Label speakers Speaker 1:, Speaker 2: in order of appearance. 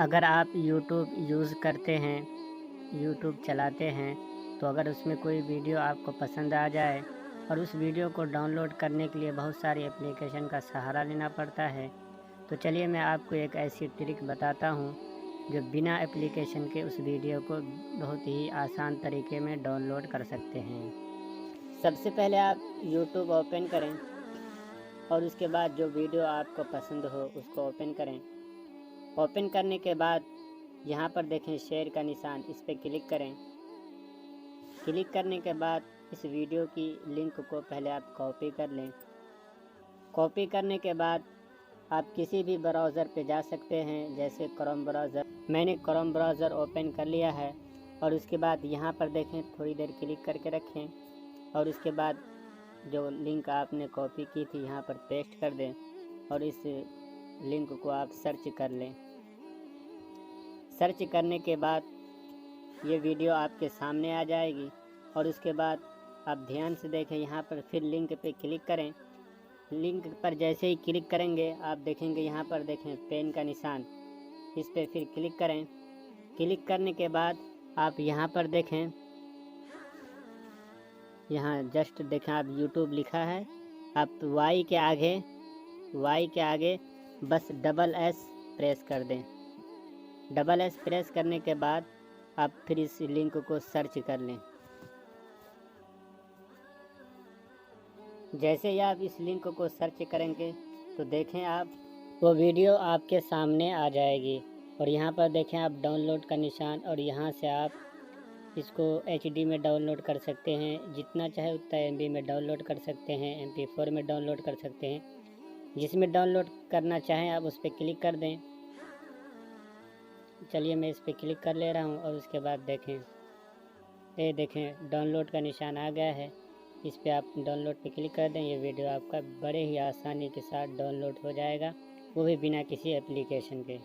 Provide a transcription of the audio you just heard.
Speaker 1: अगर आप YouTube use करते हैं, यूट्यूब चलाते हैं, तो अगर उसमें कोई वीडियो आपको पसंद आ जाए और उस वीडियो को डाउनलोड करने के लिए बहुत सारी एप्लीकेशन का सहारा लेना पड़ता है, तो चलिए मैं आपको एक ऐसी ट्रिक बताता हूँ जो बिना एप्लीकेशन के उस वीडियो को बहुत ही आसान तरीके में डाउनलोड कर सकते हैं। सबसे पहले आप यूट्यूब ओपन करें और उसके बाद जो वीडियो आपको पसंद हो उसको ओपन करें। ओपन करने के बाद यहाँ पर देखें शेयर का निशान, इस पर क्लिक करें। क्लिक करने के बाद इस वीडियो की लिंक को पहले आप कॉपी कर लें। कॉपी करने के बाद आप किसी भी ब्राउज़र पे जा सकते हैं, जैसे क्रोम ब्राउज़र। मैंने क्रोम ब्राउज़र ओपन कर लिया है और उसके बाद यहाँ पर देखें, थोड़ी देर क्लिक करके रखें और उसके बाद जो लिंक आपने कॉपी की थी यहाँ पर पेस्ट कर दें और इस लिंक को आप सर्च कर लें। सर्च करने के बाद ये वीडियो आपके सामने आ जाएगी और उसके बाद आप ध्यान से देखें, यहाँ पर फिर लिंक पे क्लिक करें। लिंक पर जैसे ही क्लिक करेंगे आप देखेंगे यहाँ पर देखें पेन का निशान, इस पर फिर क्लिक करें। क्लिक करने के बाद आप यहाँ पर देखें, यहाँ जस्ट देखें आप यूट्यूब लिखा है, आप वाई के आगे बस डबल एस प्रेस कर दें। डबल एस प्रेस करने के बाद आप फिर इस लिंक को सर्च कर लें। जैसे ही आप इस लिंक को सर्च करेंगे तो देखें आप वो वीडियो आपके सामने आ जाएगी और यहाँ पर देखें आप डाउनलोड का निशान, और यहाँ से आप इसको HD में डाउनलोड कर सकते हैं, जितना चाहे उतना MB में डाउनलोड कर सकते हैं, MP4 में डाउनलोड कर सकते हैं। जिसमें डाउनलोड करना चाहें आप उस पर क्लिक कर दें। चलिए मैं इस पर क्लिक कर ले रहा हूँ और उसके बाद देखें, ये देखें डाउनलोड का निशान आ गया है। इस पर आप डाउनलोड पे क्लिक कर दें, ये वीडियो आपका बड़े ही आसानी के साथ डाउनलोड हो जाएगा, वो भी बिना किसी एप्लीकेशन के।